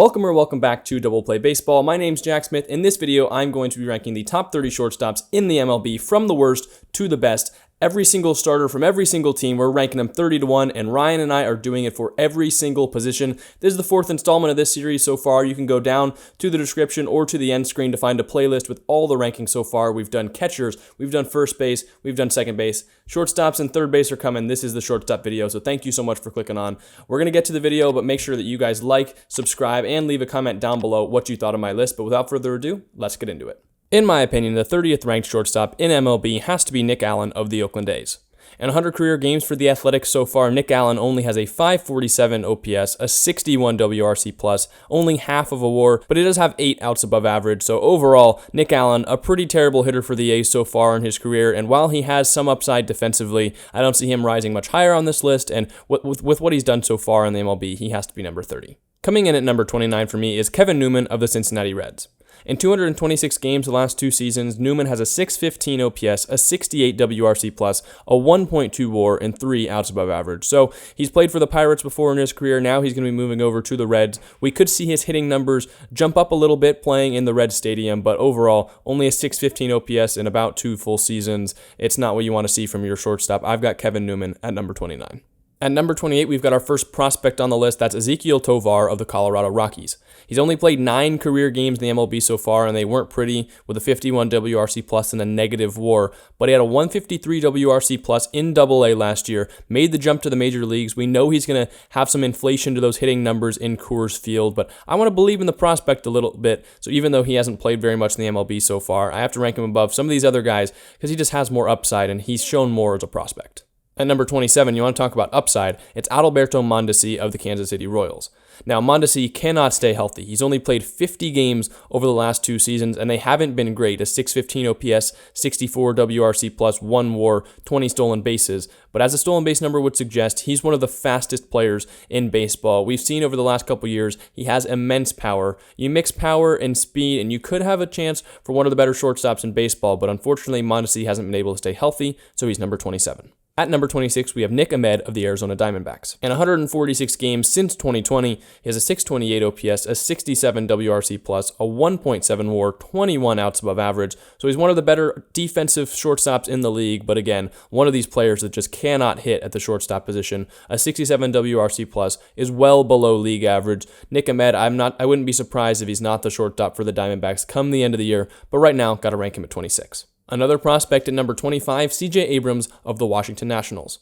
Welcome back to Double Play Baseball. My name's Jack Smith. In this video, I'm going to be ranking the top 30 shortstops in the MLB from the worst to the best. Every single starter from every single team, we're ranking them 30-1, and Ryan and I are doing it for every single position. This is the fourth installment of this series so far. You can go down to the description or to the end screen to find a playlist with all the rankings so far. We've done catchers, we've done first base, we've done second base. Shortstops and third base are coming. This is the shortstop video, so thank you so much for clicking on. We're going to get to the video, but make sure that you guys like, subscribe, and leave a comment down below what you thought of my list. But without further ado, let's get into it. In my opinion, the 30th ranked shortstop in MLB has to be Nick Allen of the Oakland A's. In 100 career games for the Athletics so far, Nick Allen only has a 547 OPS, a 61 WRC+, only half of a WAR, but he does have 8 outs above average. So overall, Nick Allen, a pretty terrible hitter for the A's so far in his career, and while he has some upside defensively, I don't see him rising much higher on this list, and with what he's done so far in the MLB, he has to be number 30. Coming in at number 29 for me is Kevin Newman of the Cincinnati Reds. In 226 games the last two seasons, Newman has a 615 OPS, a 68 WRC+, a 1.2 WAR, and 3 outs above average. So he's played for the Pirates before in his career. Now he's going to be moving over to the Reds. We could see his hitting numbers jump up a little bit playing in the Reds stadium, but overall, only a 615 OPS in about 2 full seasons. It's not what you want to see from your shortstop. I've got Kevin Newman at number 29. At number 28, we've got our first prospect on the list. That's Ezequiel Tovar of the Colorado Rockies. He's only played 9 career games in the MLB so far, and they weren't pretty, with a 51 WRC+ and a negative WAR. But he had a 153 WRC+ in AA last year, made the jump to the major leagues. We know he's going to have some inflation to those hitting numbers in Coors Field, but I want to believe in the prospect a little bit. So even though he hasn't played very much in the MLB so far, I have to rank him above some of these other guys because he just has more upside, and he's shown more as a prospect. At number 27, you want to talk about upside, it's Adalberto Mondesi of the Kansas City Royals. Now, Mondesi cannot stay healthy. He's only played 50 games over the last 2 seasons, and they haven't been great. A 615 OPS, 64 WRC+, 1 WAR, 20 stolen bases. But as the stolen base number would suggest, he's one of the fastest players in baseball. We've seen over the last couple years, he has immense power. You mix power and speed, and you could have a chance for one of the better shortstops in baseball, but unfortunately, Mondesi hasn't been able to stay healthy, so he's number 27. At number 26, we have Nick Ahmed of the Arizona Diamondbacks. In 146 games since 2020, he has a 628 OPS, a 67 WRC+, a 1.7 WAR, 21 outs above average. So he's one of the better defensive shortstops in the league, but again, one of these players that just cannot hit at the shortstop position. A 67 WRC+ is well below league average. Nick Ahmed, I wouldn't be surprised if he's not the shortstop for the Diamondbacks come the end of the year, but right now, got to rank him at 26. Another prospect at number 25, CJ Abrams of the Washington Nationals.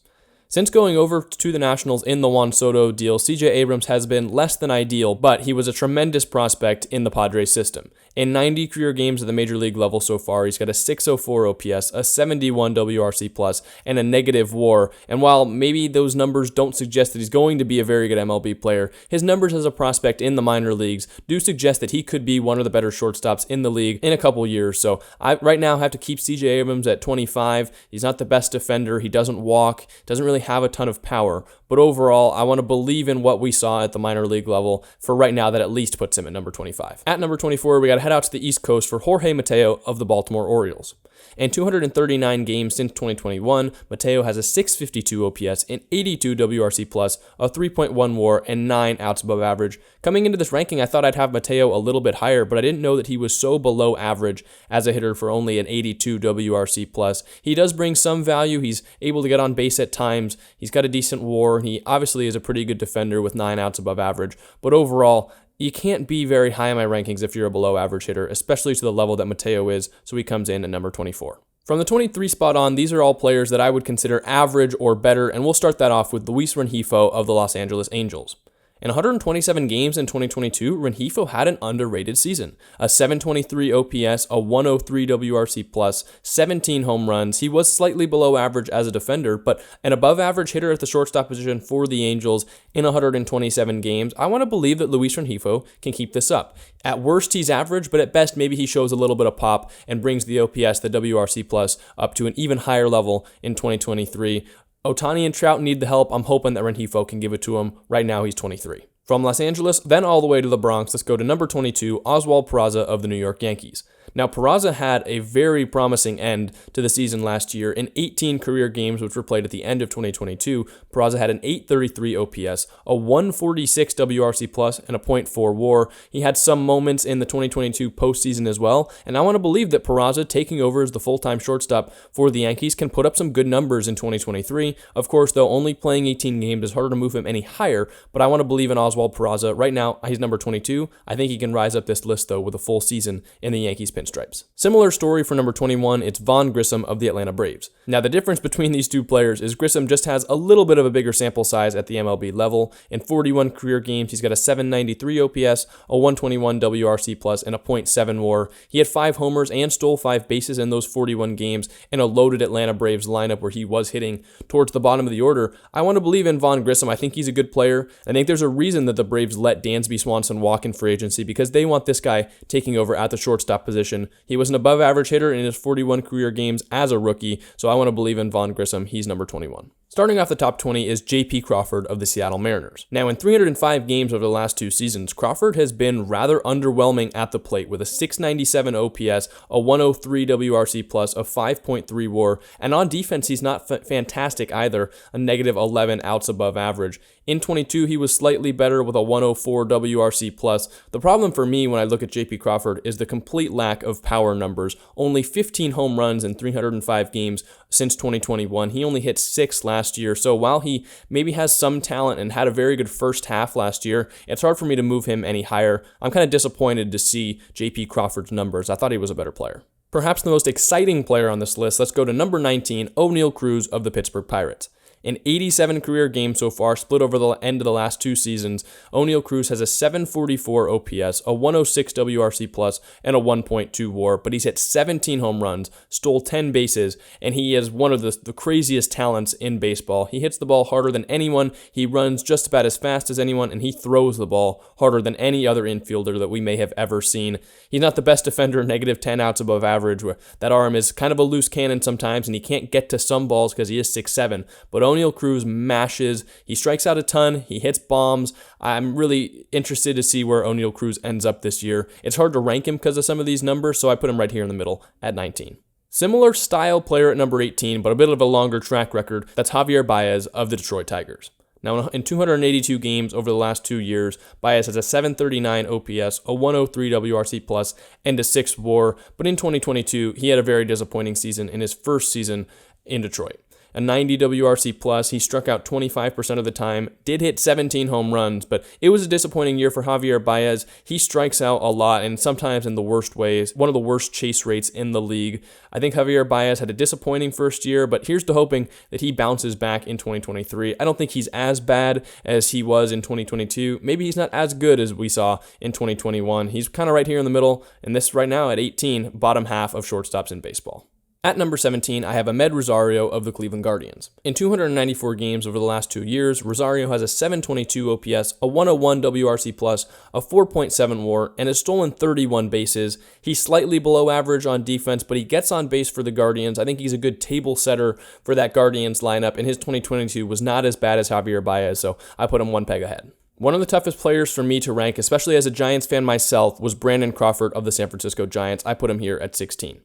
Since going over to the Nationals in the Juan Soto deal, CJ Abrams has been less than ideal, but he was a tremendous prospect in the Padres system. In 90 career games at the major league level so far, he's got a 604 OPS, a 71 WRC+, and a negative WAR. And while maybe those numbers don't suggest that he's going to be a very good MLB player, his numbers as a prospect in the minor leagues do suggest that he could be one of the better shortstops in the league in a couple years. So I right now have to keep CJ Abrams at 25. He's not the best defender. He doesn't walk, doesn't really have a ton of power, but overall, I want to believe in what we saw at the minor league level for right now. That at least puts him at number 25. At number 24, we got to head out to the East Coast for Jorge Mateo of the Baltimore Orioles. In 239 games since 2021, Mateo has a 652 OPS, an 82 WRC+, a 3.1 WAR, and 9 outs above average. Coming into this ranking, I thought I'd have Mateo a little bit higher, but I didn't know that he was so below average as a hitter for only an 82 WRC+. He does bring some value. He's able to get on base at times. He's got a decent WAR. He obviously is a pretty good defender with 9 outs above average, but overall, you can't be very high in my rankings if you're a below average hitter, especially to the level that Mateo is, so he comes in at number 24. From the 23 spot on, these are all players that I would consider average or better, and we'll start that off with Luis Rengifo of the Los Angeles Angels. In 127 games in 2022, Rengifo had an underrated season. A 723 OPS, a 103 WRC+, 17 home runs. He was slightly below average as a defender, but an above average hitter at the shortstop position for the Angels in 127 games. I want to believe that Luis Rengifo can keep this up. At worst, he's average, but at best, maybe he shows a little bit of pop and brings the OPS, the WRC+, up to an even higher level in 2023. Ohtani and Trout need the help. I'm hoping that Rengifo can give it to him. Right now, he's 23. From Los Angeles, then all the way to the Bronx, let's go to number 22, Oswald Peraza of the New York Yankees. Now, Peraza had a very promising end to the season last year. In 18 career games, which were played at the end of 2022, Peraza had an 833 OPS, a 146 WRC+, and a .4 WAR. He had some moments in the 2022 postseason as well, and I want to believe that Peraza, taking over as the full-time shortstop for the Yankees, can put up some good numbers in 2023. Of course, though, only playing 18 games is harder to move him any higher, but I want to believe in Oswald Peraza. Right now, he's number 22. I think he can rise up this list, though, with a full season in the Yankees pinstripes. Similar story for number 21, it's Vaughn Grissom of the Atlanta Braves. Now, the difference between these two players is Grissom just has a little bit of a bigger sample size at the MLB level. In 41 career games, he's got a 793 OPS, a 121 WRC+, and a .7 WAR. He had 5 homers and stole 5 bases in those 41 games in a loaded Atlanta Braves lineup where he was hitting towards the bottom of the order. I want to believe in Vaughn Grissom. I think he's a good player. I think there's a reason that the Braves let Dansby Swanson walk in free agency, because they want this guy taking over at the shortstop position. He was an above average hitter in his 41 career games as a rookie, so I want to believe in Vaughn Grissom. He's number 21. Starting off the top 20 is J.P. Crawford of the Seattle Mariners. Now, in 305 games over the last 2 seasons, Crawford has been rather underwhelming at the plate with a 697 OPS, a 103 WRC+, a 5.3 WAR, and on defense, he's not fantastic either, a negative 11 outs above average. In 22, he was slightly better with a 104 WRC+. The problem for me when I look at J.P. Crawford is the complete lack of power numbers. Only 15 home runs in 305 games since 2021. He only hit 6 last year. So while he maybe has some talent and had a very good first half last year, it's hard for me to move him any higher. I'm kind of disappointed to see J.P. Crawford's numbers. I thought he was a better player. Perhaps the most exciting player on this list, let's go to number 19, Oneil Cruz of the Pittsburgh Pirates. In 87 career games so far, split over the end of the last 2 seasons, Oneil Cruz has a 744 OPS, a 106 WRC+, and a 1.2 WAR, but he's hit 17 home runs, stole 10 bases, and he is one of the craziest talents in baseball. He hits the ball harder than anyone, he runs just about as fast as anyone, and he throws the ball harder than any other infielder that we may have ever seen. He's not the best defender, negative 10 outs above average, where that arm is kind of a loose cannon sometimes, and he can't get to some balls because he is 6'7", but Oneil Cruz mashes, he strikes out a ton, he hits bombs. I'm really interested to see where Oneil Cruz ends up this year. It's hard to rank him because of some of these numbers, so I put him right here in the middle at 19. Similar style player at number 18, but a bit of a longer track record, that's Javier Baez of the Detroit Tigers. Now, in 282 games over the last 2 years, Baez has a 739 OPS, a 103 WRC+, and a 6 WAR, but in 2022, he had a very disappointing season in his first season in Detroit. A 90 WRC+, he struck out 25% of the time, did hit 17 home runs, but it was a disappointing year for Javier Baez. He strikes out a lot, and sometimes in the worst ways, one of the worst chase rates in the league. I think Javier Baez had a disappointing first year, but here's to hoping that he bounces back in 2023. I don't think he's as bad as he was in 2022. Maybe he's not as good as we saw in 2021. He's kind of right here in the middle, and this right now at 18, bottom half of shortstops in baseball. At number 17, I have Amed Rosario of the Cleveland Guardians. In 294 games over the last 2 years, Rosario has a 722 OPS, a 101 WRC+, a 4.7 WAR, and has stolen 31 bases. He's slightly below average on defense, but he gets on base for the Guardians. I think he's a good table setter for that Guardians lineup, and his 2022 was not as bad as Javier Baez, so I put him 1 peg ahead. One of the toughest players for me to rank, especially as a Giants fan myself, was Brandon Crawford of the San Francisco Giants. I put him here at 16.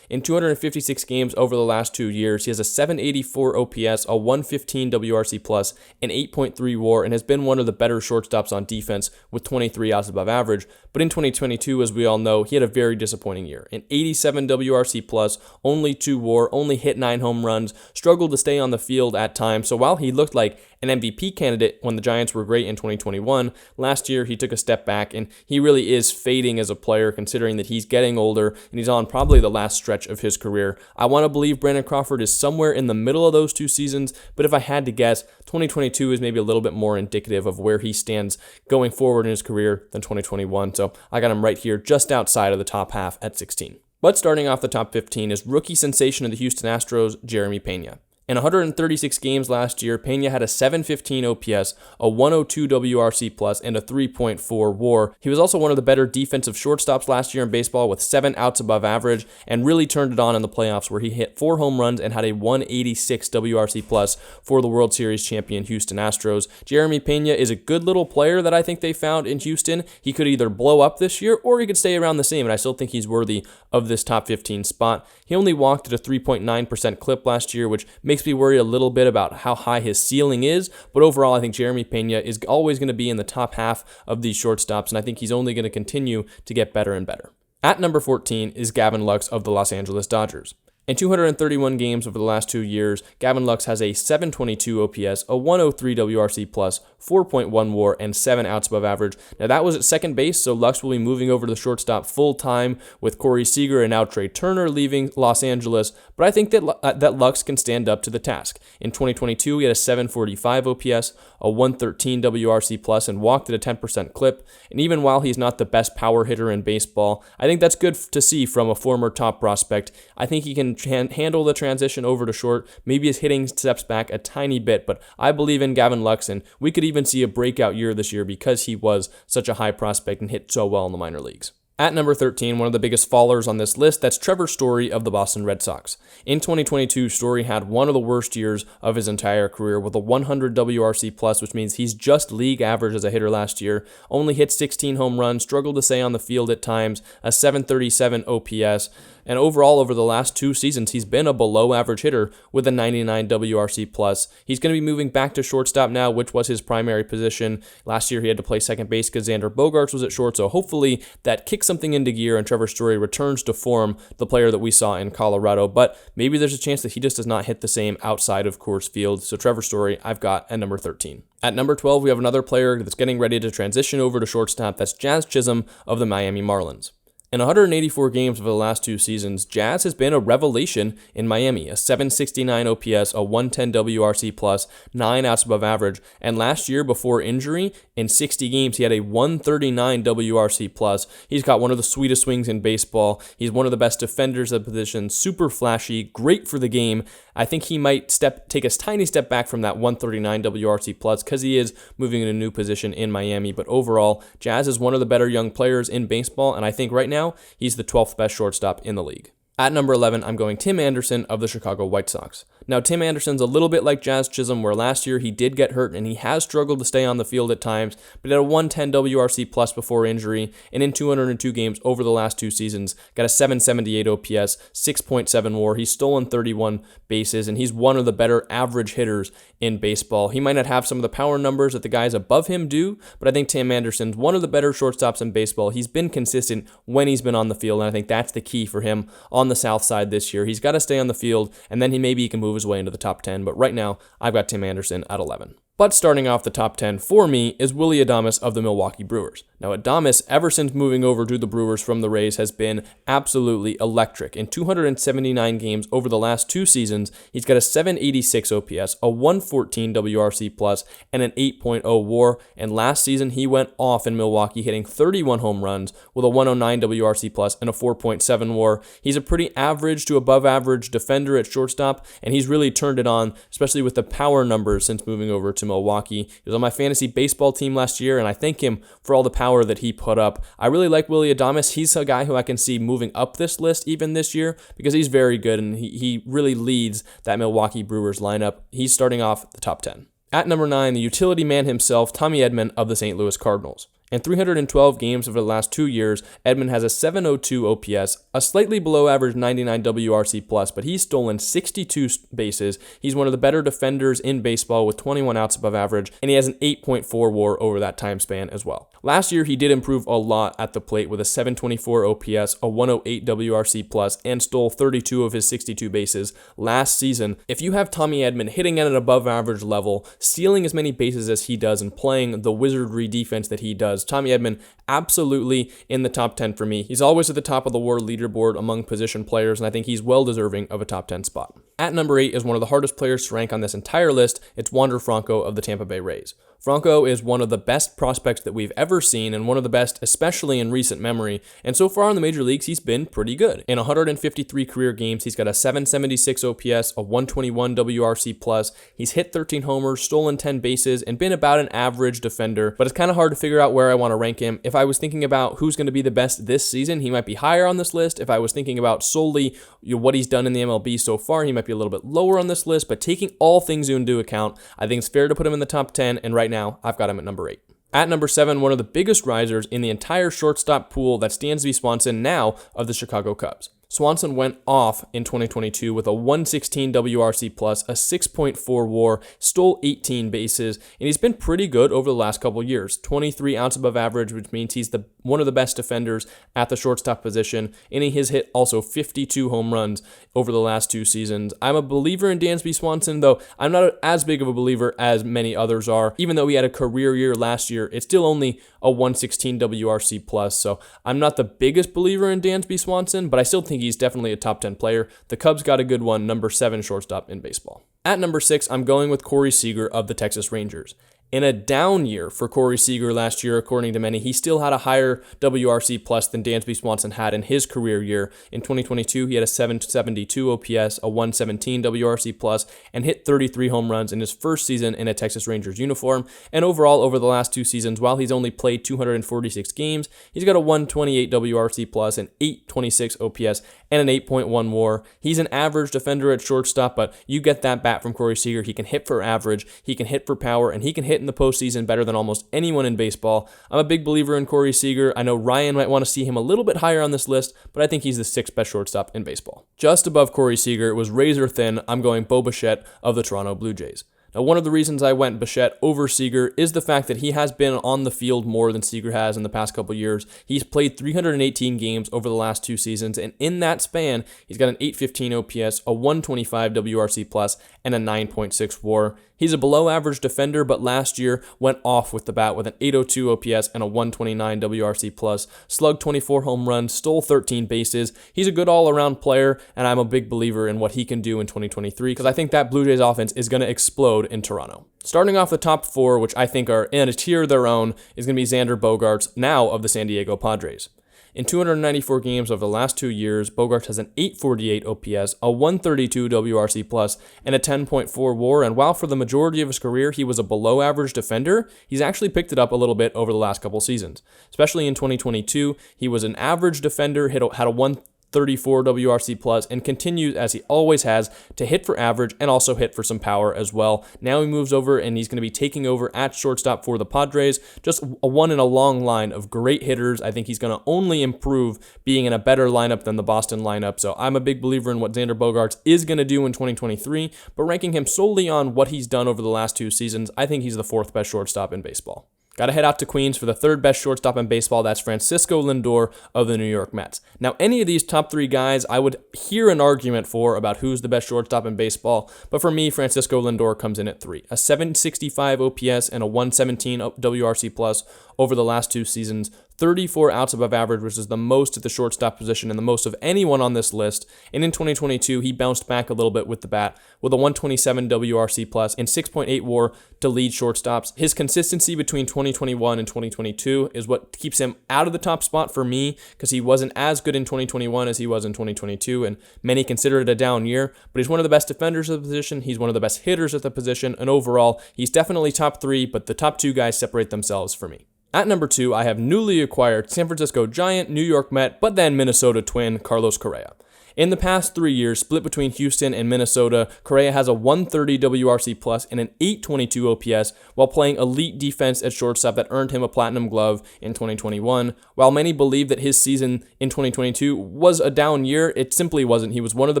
In 256 games over the last 2 years, he has a 784 OPS, a 115 WRC+, an 8.3 WAR, and has been one of the better shortstops on defense with 23 outs above average. But in 2022, as we all know, he had a very disappointing year. An 87 WRC+, only 2 WAR, only hit 9 home runs, struggled to stay on the field at times. So while he looked like an MVP candidate when the Giants were great in 2021, last year he took a step back, and he really is fading as a player considering that he's getting older and he's on probably the last stretch of his career. I want to believe Brandon Crawford is somewhere in the middle of those 2 seasons, but if I had to guess, 2022 is maybe a little bit more indicative of where he stands going forward in his career than 2021, so I got him right here just outside of the top half at 16. But starting off the top 15 is rookie sensation of the Houston Astros, Jeremy Pena. In 136 games last year, Pena had a 715 OPS, a 102 WRC+, and a 3.4 WAR. He was also one of the better defensive shortstops last year in baseball with 7 outs above average, and really turned it on in the playoffs where he hit 4 home runs and had a 186 WRC+ for the World Series champion Houston Astros. Jeremy Pena is a good little player that I think they found in Houston. He could either blow up this year or he could stay around the same, and I still think he's worthy of this top 15 spot. He only walked at a 3.9% clip last year, which makes me worry a little bit about how high his ceiling is, but overall I think Jeremy Pena is always going to be in the top half of these shortstops, and I think he's only going to continue to get better and better. At number 14 is Gavin Lux of the Los Angeles Dodgers. In 231 games over the last 2 years, Gavin Lux has a 722 OPS, a 103 WRC+, 4.1 WAR, and 7 outs above average. Now that was at second base, so Lux will be moving over to the shortstop full time with Corey Seager and now Trey Turner leaving Los Angeles, but I think that Lux can stand up to the task. In 2022, he had a 745 OPS, a 113 WRC+, and walked at a 10% clip. And even while he's not the best power hitter in baseball, I think that's good to see from a former top prospect. I think he can handle the transition over to short. Maybe his hitting steps back a tiny bit, but I believe in Gavin Lux, and we could even see a breakout year this year because he was such a high prospect and hit so well in the minor leagues. At number 13, one of the biggest fallers on this list, that's Trevor Story of the Boston Red Sox. In 2022, Story had one of the worst years of his entire career with a 100 WRC+, which means he's just league average as a hitter last year, only hit 16 home runs, struggled to stay on the field at times, a 737 OPS, and overall over the last 2 seasons, he's been a below average hitter with a 99 WRC+. He's going to be moving back to shortstop now, which was his primary position. Last year, he had to play second base because Xander Bogaerts was at short, so hopefully that kicks something into gear and Trevor Story returns to form, the player that we saw in Colorado, but maybe there's a chance that he just does not hit the same outside of Coors Field. So Trevor Story, I've got at number 13. At number 12, we have another player that's getting ready to transition over to shortstop. That's Jazz Chisholm of the Miami Marlins. In 184 games over the last 2 seasons, Jazz has been a revelation in Miami, a 769 OPS, a 110 WRC+, 9 outs above average, and last year before injury, in 60 games, he had a 139 WRC+. He's got one of the sweetest swings in baseball. He's one of the best defenders of the position, super flashy, great for the game. I think he might take a tiny step back from that 139 WRC+ because he is moving in a new position in Miami, but overall, Jazz is one of the better young players in baseball, and I think right now, he's the 12th best shortstop in the league. At number 11, I'm going Tim Anderson of the Chicago White Sox. Now, Tim Anderson's a little bit like Jazz Chisholm, where last year he did get hurt and he has struggled to stay on the field at times, but at a 110 WRC+ before injury, and in 202 games over the last 2 seasons, got a 778 OPS, 6.7 WAR. He's stolen 31 bases, and he's one of the better average hitters in baseball. He might not have some of the power numbers that the guys above him do, but I think Tim Anderson's one of the better shortstops in baseball. He's been consistent when he's been on the field, and I think that's the key for him on the south side this year. He's got to stay on the field, and then maybe he can move his way into the top 10, but right now, I've got Tim Anderson at 11. But starting off the top 10 for me is Willy Adames of the Milwaukee Brewers. Now, Adames, ever since moving over to the Brewers from the Rays, has been absolutely electric. In 279 games over the last 2 seasons, he's got a 786 OPS, a 114 WRC+, and an 8.0 WAR. And last season, he went off in Milwaukee, hitting 31 home runs with a 109 WRC+, and a 4.7 WAR. He's a pretty average to above average defender at shortstop, and he's really turned it on, especially with the power numbers since moving over to Milwaukee. He was on my fantasy baseball team last year, and I thank him for all the power that he put up. I really like Willy Adames. He's a guy who I can see moving up this list even this year because he's very good, and he really leads that Milwaukee Brewers lineup. He's starting off the top 10. At number 9, the utility man himself, Tommy Edman of the St. Louis Cardinals. In 312 games over the last 2 years, Edman has a 702 OPS, a slightly below average 99 WRC+, but he's stolen 62 bases. He's one of the better defenders in baseball with 21 outs above average, and he has an 8.4 WAR over that time span as well. Last year, he did improve a lot at the plate with a 724 OPS, a 108 WRC+, and stole 32 of his 62 bases last season. If you have Tommy Edman hitting at an above average level, stealing as many bases as he does, and playing the wizardry defense that he does, because Tommy Edman absolutely in the top 10 for me. He's always at the top of the WAR leaderboard among position players, and I think he's well deserving of a top 10 spot. At number 8 is one of the hardest players to rank on this entire list. It's Wander Franco of the Tampa Bay Rays. Franco is one of the best prospects that we've ever seen and one of the best, especially in recent memory. And so far in the major leagues, he's been pretty good. In 153 career games, he's got a 776 OPS, a 121 WRC+. He's hit 13 homers, stolen 10 bases, and been about an average defender. But it's kind of hard to figure out where I want to rank him. If I was thinking about who's going to be the best this season, he might be higher on this list. If I was thinking about solely what he's done in the MLB so far, he might be a little bit lower on this list. But taking all things into account, I think it's fair to put him in the top 10. And right now, I've got him at number 8. At number 7, one of the biggest risers in the entire shortstop pool, that's Dansby Swanson, now of the Chicago Cubs. Swanson went off in 2022 with a 116 WRC+, a 6.4 WAR, stole 18 bases, and he's been pretty good over the last couple years. 23 outs above average, which means he's one of the best defenders at the shortstop position, and he has hit also 52 home runs over the last 2 seasons. I'm a believer in Dansby Swanson, though I'm not as big of a believer as many others are. Even though he had a career year last year, it's still only a 116 WRC+, so I'm not the biggest believer in Dansby Swanson, but I still think he's definitely a top 10 player. The Cubs got a good one, number 7 shortstop in baseball. At number 6, I'm going with Corey Seager of the Texas Rangers. In a down year for Corey Seager last year, according to many, he still had a higher WRC+ than Dansby Swanson had in his career year. In 2022, he had a 772 OPS, a 117 WRC+, and hit 33 home runs in his first season in a Texas Rangers uniform. And overall, over the last 2 seasons, while he's only played 246 games, he's got a 128 WRC+, an 826 OPS, and an 8.1 WAR. He's an average defender at shortstop, but you get that bat from Corey Seager. He can hit for average, he can hit for power, and he can hit in the postseason better than almost anyone in baseball. I'm a big believer in Corey Seager. I know Ryan might want to see him a little bit higher on this list, but I think he's the 6th best shortstop in baseball. Just above Corey Seager, it was razor thin. I'm going Bo Bichette of the Toronto Blue Jays. Now, one of the reasons I went Bichette over Seager is the fact that he has been on the field more than Seager has in the past couple years. He's played 318 games over the last 2 seasons, and in that span, he's got an 815 OPS, a 125 WRC+, and a 9.6 WAR. He's a below-average defender, but last year went off with the bat with an 802 OPS and a 129 WRC+, slugged 24 home runs, stole 13 bases. He's a good all-around player, and I'm a big believer in what he can do in 2023 because I think that Blue Jays offense is going to explode in Toronto. Starting off the top 4, which I think are in a tier of their own, is going to be Xander Bogaerts, now of the San Diego Padres. In 294 games over the last 2 years, Bogaerts has an 848 OPS, a 132 WRC+, and a 10.4 WAR, and while for the majority of his career he was a below-average defender, he's actually picked it up a little bit over the last couple seasons. Especially in 2022, he was an average defender, had a 134 WRC+, and continues, as he always has, to hit for average and also hit for some power as well. Now he moves over and he's going to be taking over at shortstop for the Padres. Just a one in a long line of great hitters. I think he's going to only improve being in a better lineup than the Boston lineup. So I'm a big believer in what Xander Bogaerts is going to do in 2023, but ranking him solely on what he's done over the last 2 seasons, I think he's the 4th best shortstop in baseball. Got to head out to Queens for the 3rd best shortstop in baseball. That's Francisco Lindor of the New York Mets. Now, any of these top 3 guys, I would hear an argument for about who's the best shortstop in baseball. But for me, Francisco Lindor comes in at 3. A 765 OPS and a 117 WRC+ over the last 2 seasons. 34 outs above average, which is the most at the shortstop position and the most of anyone on this list. And in 2022, he bounced back a little bit with the bat with a 127 WRC+ and 6.8 WAR to lead shortstops. His consistency between 2021 and 2022 is what keeps him out of the top spot for me because he wasn't as good in 2021 as he was in 2022, and many consider it a down year, but he's one of the best defenders of the position. He's one of the best hitters at the position, and overall, he's definitely top 3, but the top 2 guys separate themselves for me. At number 2, I have newly acquired San Francisco Giant, New York Met, but then Minnesota Twin, Carlos Correa. In the past 3 years, split between Houston and Minnesota, Correa has a 130 WRC+ and an 822 OPS while playing elite defense at shortstop that earned him a Platinum Glove in 2021. While many believe that his season in 2022 was a down year, it simply wasn't. He was one of the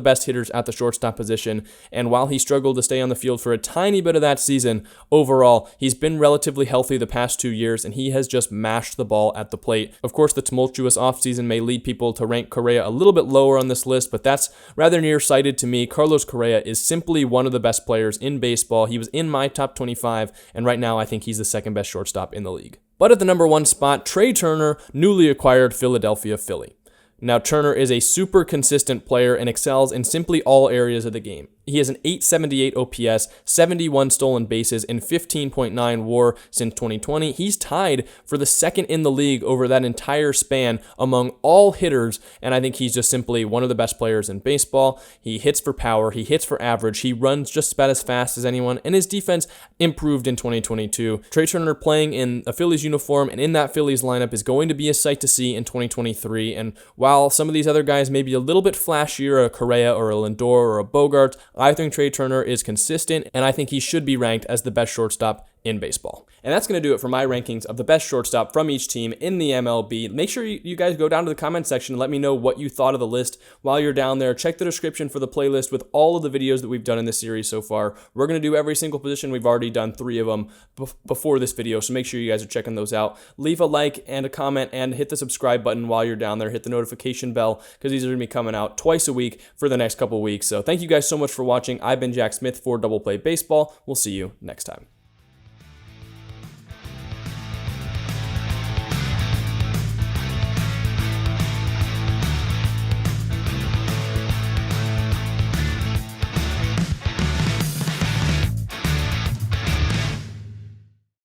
best hitters at the shortstop position, and while he struggled to stay on the field for a tiny bit of that season, overall, he's been relatively healthy the past 2 years, and he has just mashed the ball at the plate. Of course, the tumultuous offseason may lead people to rank Correa a little bit lower on this list, list, but that's rather nearsighted to me. Carlos Correa is simply one of the best players in baseball. He was in my top 25, and right now I think he's the second best shortstop in the league. But at the number 1 spot, Trey Turner, newly acquired Philadelphia Philly. Now, Turner is a super consistent player and excels in simply all areas of the game. He has an 878 OPS, 71 stolen bases, and 15.9 WAR since 2020. He's tied for the second in the league over that entire span among all hitters, and I think he's just simply one of the best players in baseball. He hits for power, he hits for average, he runs just about as fast as anyone, and his defense improved in 2022. Trey Turner playing in a Phillies uniform and in that Phillies lineup is going to be a sight to see in 2023, and while some of these other guys may be a little bit flashier, a Correa or a Lindor or a Bogart, I think Trey Turner is consistent, and I think he should be ranked as the best shortstop in baseball. And that's going to do it for my rankings of the best shortstop from each team in the MLB. Make sure you guys go down to the comment section and let me know what you thought of the list while you're down there. Check the description for the playlist with all of the videos that we've done in this series so far. We're going to do every single position. We've already done 3 of them before this video, so make sure you guys are checking those out. Leave a like and a comment and hit the subscribe button while you're down there. Hit the notification bell because these are going to be coming out twice a week for the next couple weeks. So thank you guys so much for watching. I've been Jack Smith for Double Play Baseball. We'll see you next time.